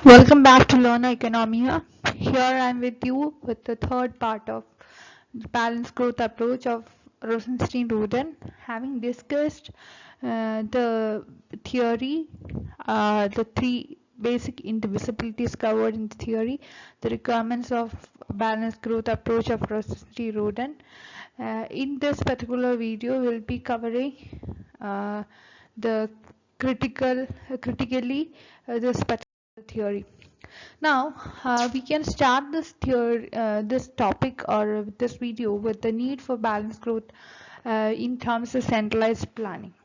Welcome back to Learner Economia. Here I am with you with the third part of the balanced growth approach of Rosenstein Rodan. Having discussed the theory, the three basic indivisibilities covered in the theory, the requirements of balanced growth approach of Rosenstein Rodan. In this particular video, we'll be covering the critically this particular theory. Now we can start this theory, this topic or this video with the need for balanced growth in terms of centralized planning.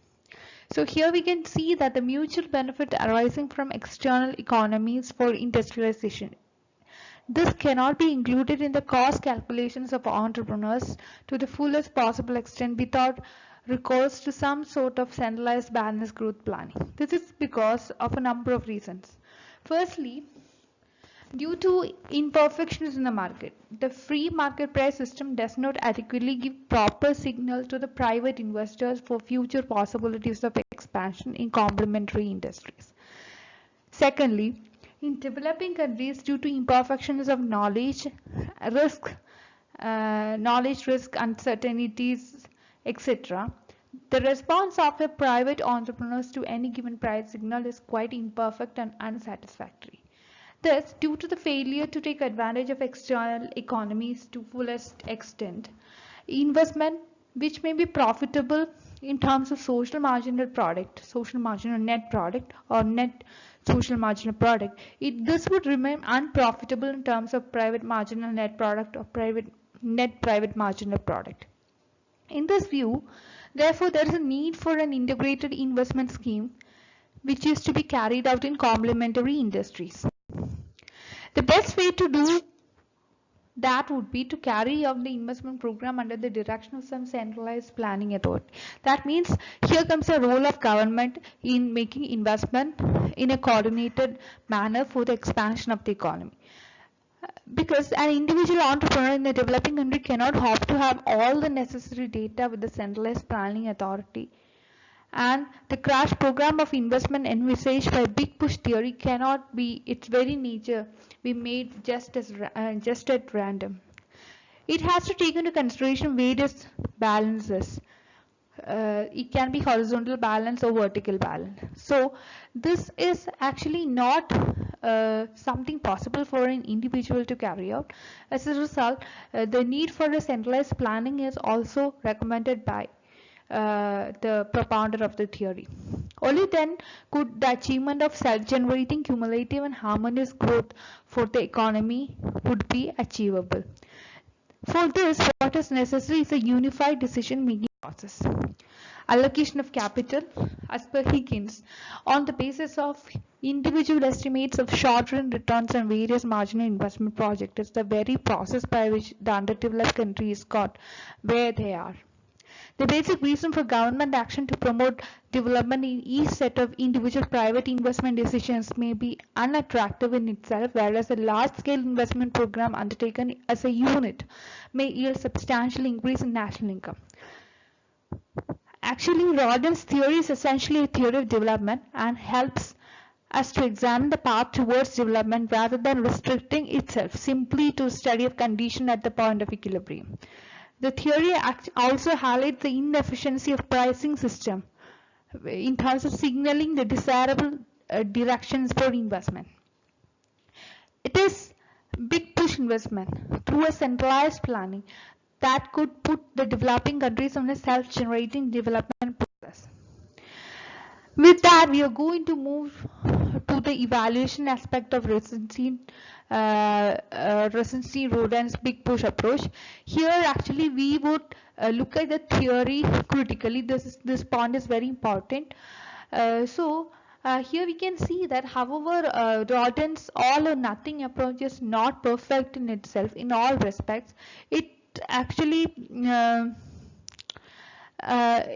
So here we can see that the mutual benefit arising from external economies for industrialization. This cannot be included in the cost calculations of entrepreneurs to the fullest possible extent without recourse to some sort of centralized balanced growth planning. This is because of a number of reasons. Firstly, due to imperfections in the market, the free market price system does not adequately give proper signal to the private investors for future possibilities of expansion in complementary industries. Secondly, in developing countries, due to imperfections of knowledge, risk, uncertainties, etc., the response of a private entrepreneurs to any given price signal is quite imperfect and unsatisfactory. Thus, due to the failure to take advantage of external economies to fullest extent, investment which may be profitable in terms of social marginal product, social marginal net product or net social marginal product, this would remain unprofitable in terms of private marginal net product or private marginal product. In this view, therefore, there is a need for an integrated investment scheme which is to be carried out in complementary industries. The best way to do that would be to carry out the investment program under the direction of some centralized planning authority. That means here comes the role of government in making investment in a coordinated manner for the expansion of the economy. Because an individual entrepreneur in a developing country cannot hope to have all the necessary data with the centralized planning authority. And the crash program of investment envisaged by big push theory cannot be its very nature be made just at random. It has to take into consideration various balances. It can be horizontal balance or vertical balance. So this is actually not something possible for an individual to carry out. As a result, the need for a centralized planning is also recommended by the propounder of the theory. Only then could the achievement of self-generating, cumulative and harmonious growth for the economy would be achievable. For this, what is necessary is a unified decision-making process. Allocation of capital, as per Higgins, on the basis of individual estimates of short-run returns on various marginal investment projects, is the very process by which the underdeveloped countries got where they are. The basic reason for government action to promote development in each set of individual private investment decisions may be unattractive in itself, whereas a large-scale investment program undertaken as a unit may yield substantial increase in national income. Actually, Rodin's theory is essentially a theory of development and helps us to examine the path towards development rather than restricting itself simply to study of condition at the point of equilibrium. The theory also highlights the inefficiency of pricing system in terms of signaling the desirable directions for investment. It is big push investment through a centralized planning that could put the developing countries on a self-generating development process. With that, we are going to move to the evaluation aspect of Rosenstein Rodan's big push approach. Here, actually, we would look at the theory critically. This point is very important. Here we can see that, however, Rodin's all or nothing approach is not perfect in itself in all respects. It actually there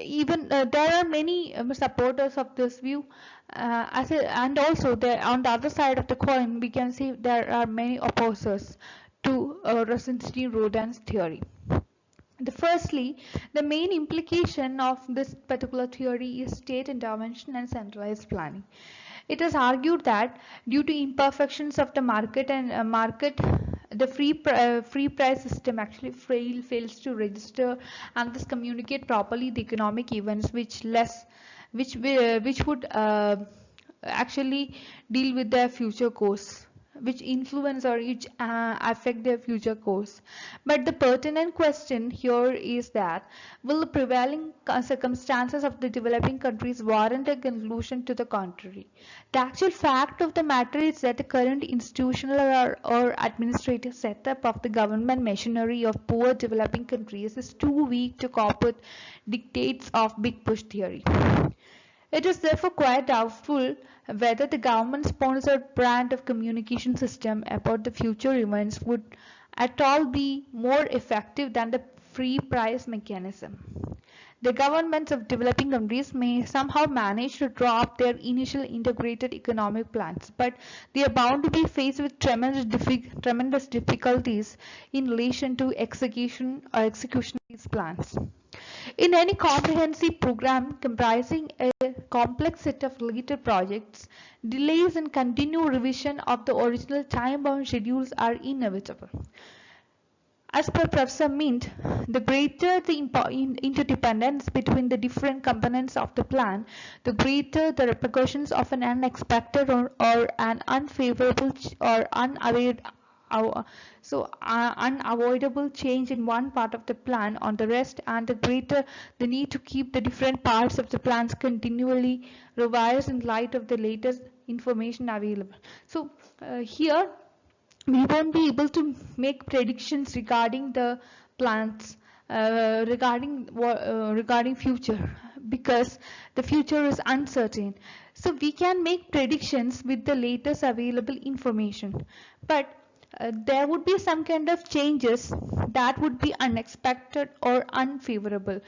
are many supporters of this view, and also on the other side of the coin we can see there are many opposers to Rosenstein Rodan's theory. Firstly, the main implication of this particular theory is state intervention and centralized planning. It is argued that due to imperfections of the market and the free price system actually fails to register and thus communicate properly the economic events which would actually deal with their future course, which influence or which affect their future course. But the pertinent question here is that will the prevailing circumstances of the developing countries warrant a conclusion to the contrary? The actual fact of the matter is that the current institutional or administrative setup of the government machinery of poor developing countries is too weak to cope with dictates of big push theory. It is therefore quite doubtful whether the government-sponsored brand of communication system about the future events would at all be more effective than the free price mechanism. The governments of developing countries may somehow manage to draw up their initial integrated economic plans, but they are bound to be faced with tremendous difficulties in relation to execution of these plans. In any comprehensive program comprising a complex set of related projects, delays and continued revision of the original time-bound schedules are inevitable. As per Professor Mint, the greater the interdependence between the different components of the plan, the greater the repercussions of an unexpected or an unfavorable or unavoidable change in one part of the plan on the rest, and the greater the need to keep the different parts of the plans continually revised in light of the latest information available. So here we won't be able to make predictions regarding the plans regarding future, because the future is uncertain. So we can make predictions with the latest available information, but there would be some kind of changes that would be unexpected or unfavorable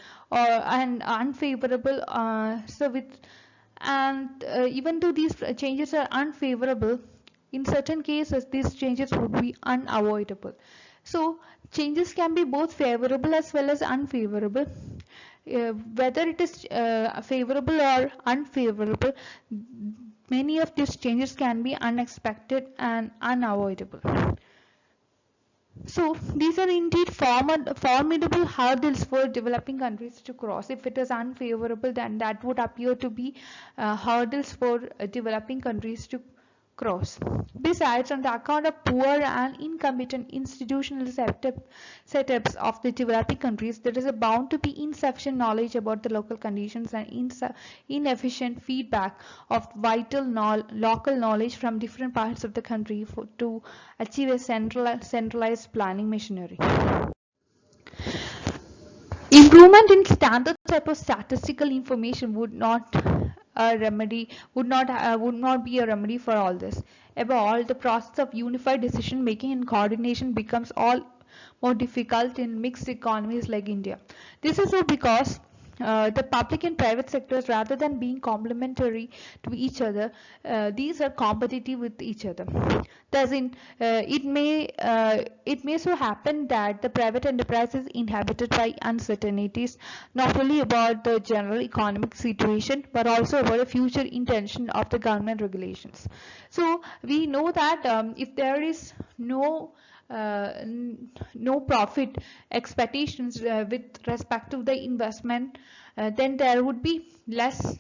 even though these changes are unfavorable, in certain cases these changes would be unavoidable. So changes can be both favorable as well as unfavorable. Whether it is favorable or unfavorable, many of these changes can be unexpected and unavoidable. So these are indeed formidable hurdles for developing countries to cross. If it is unfavorable, then that would appear to be hurdles for developing countries to cross. Besides, on the account of poor and incompetent institutional setups of the developing countries, there is bound to be insufficient knowledge about the local conditions and inefficient feedback of vital local knowledge from different parts of the country to achieve a centralized planning machinery. Improvement in standard type of statistical information would not be a remedy for all this. Above all, the process of unified decision making and coordination becomes all more difficult in mixed economies like India. This is so because the public and private sectors, rather than being complementary to each other, these are competitive with each other. Thus, it may so happen that the private enterprise is inhabited by uncertainties, not only about the general economic situation, but also about the future intention of the government regulations. So we know that if there is no profit expectations with respect to the investment, then there would be less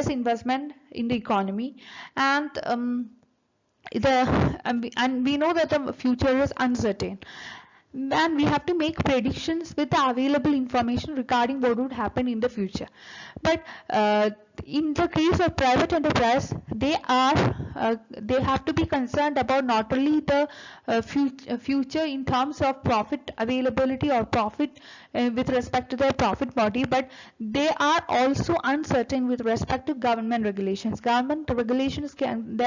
investment in the economy, and we know that the future is uncertain, and we have to make predictions with the available information regarding what would happen in the future. But in the case of private enterprise, they have to be concerned about not only the future in terms of profit availability or profit with respect to their profit body, but they are also uncertain with respect to government regulations. Their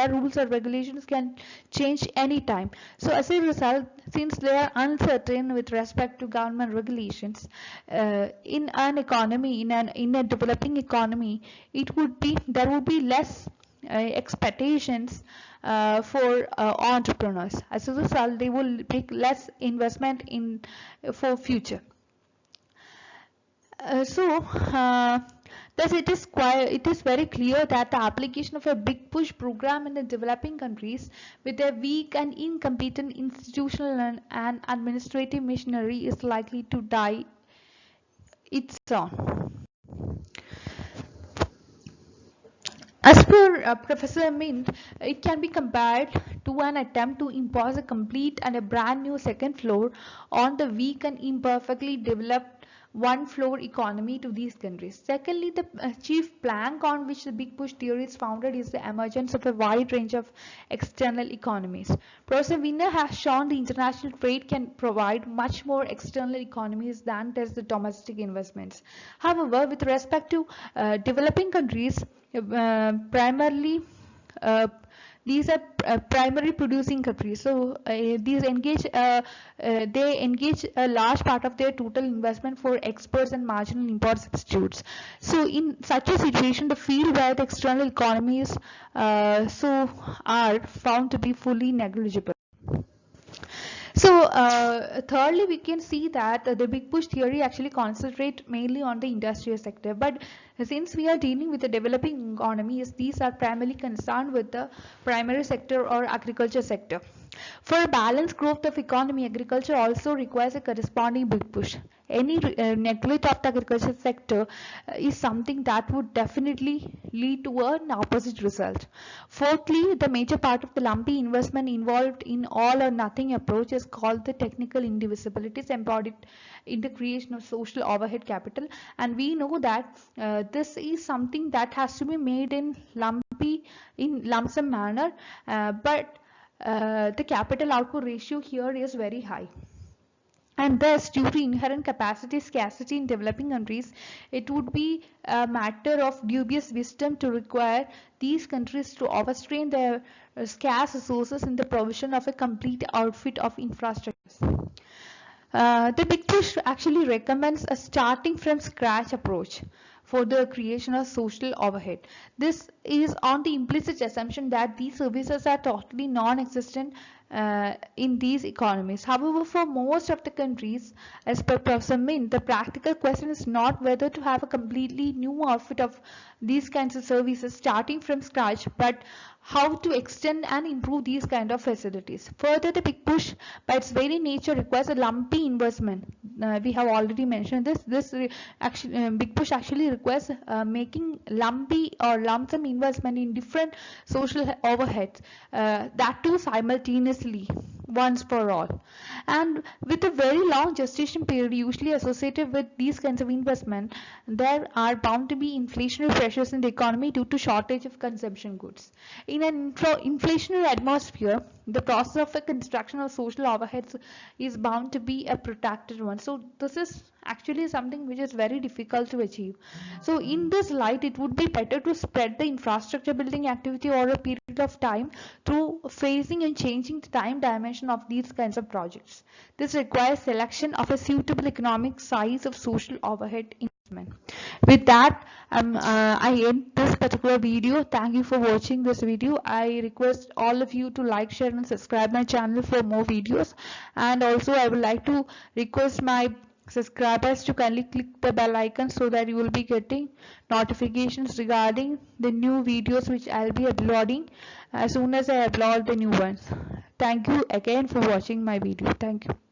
rules or regulations can change anytime. So as a result, since they are uncertain with respect to government regulations, in an economy, in a developing economy, there would be less expectations for entrepreneurs. As a result, they will make less investment in for future. Thus it is very clear that the application of a big push program in the developing countries with a weak and incompetent institutional and administrative machinery is likely to die its own. As per Professor Mint, it can be compared to an attempt to impose a complete and a brand new second floor on the weak and imperfectly developed one floor economy to these countries. Secondly, the chief plank on which the big push theory is founded is the emergence of a wide range of external economies. Professor Winner has shown the international trade can provide much more external economies than does the domestic investments. However, with respect to developing countries, primarily these are primary producing countries, so these engage they engage a large part of their total investment for exports and marginal import substitutes. So in such a situation, the field where the external economies are found to be fully negligible. So thirdly, we can see that the big push theory actually concentrates mainly on the industrial sector, but since we are dealing with the developing economies, these are primarily concerned with the primary sector or agriculture sector. For a balanced growth of economy, agriculture also requires a corresponding big push. Any neglect of the agriculture sector is something that would definitely lead to an opposite result. Fourthly, the major part of the lumpy investment involved in all or nothing approach is called the technical indivisibility. It is embodied in the creation of social overhead capital, and we know that this is something that has to be made in lump sum manner, but the capital output ratio here is very high. And thus, due to inherent capacity scarcity in developing countries, it would be a matter of dubious wisdom to require these countries to overstrain their scarce resources in the provision of a complete outfit of infrastructures. The big push actually recommends a starting from scratch approach for the creation of social overhead. This is on the implicit assumption that these services are totally non-existent in these economies. However, for most of the countries, as per Professor Min, the practical question is not whether to have a completely new outfit of these kinds of services starting from scratch, but how to extend and improve these kind of facilities. Further, the big push by its very nature requires a lumpy investment. We have already mentioned this. Big push actually requires making lumpy or lump sum investment in different social overheads, that too simultaneously, once for all. And with a very long gestation period usually associated with these kinds of investment, there are bound to be inflationary pressures in the economy due to shortage of consumption goods. In an inflationary atmosphere, the process of the construction of social overheads is bound to be a protracted one. So this is actually something which is very difficult to achieve. So in this light, it would be better to spread the infrastructure building activity over a period of time through phasing and changing the time dimension of these kinds of projects. This requires selection of a suitable economic size of social overhead investment. With that, I end this particular video. Thank you for watching this video. I request all of you to like, share and subscribe my channel for more videos. And also I would like to request my subscribers to kindly click the bell icon so that you will be getting notifications regarding the new videos which I'll be uploading as soon as I upload the new ones. Thank you again for watching my video. Thank you.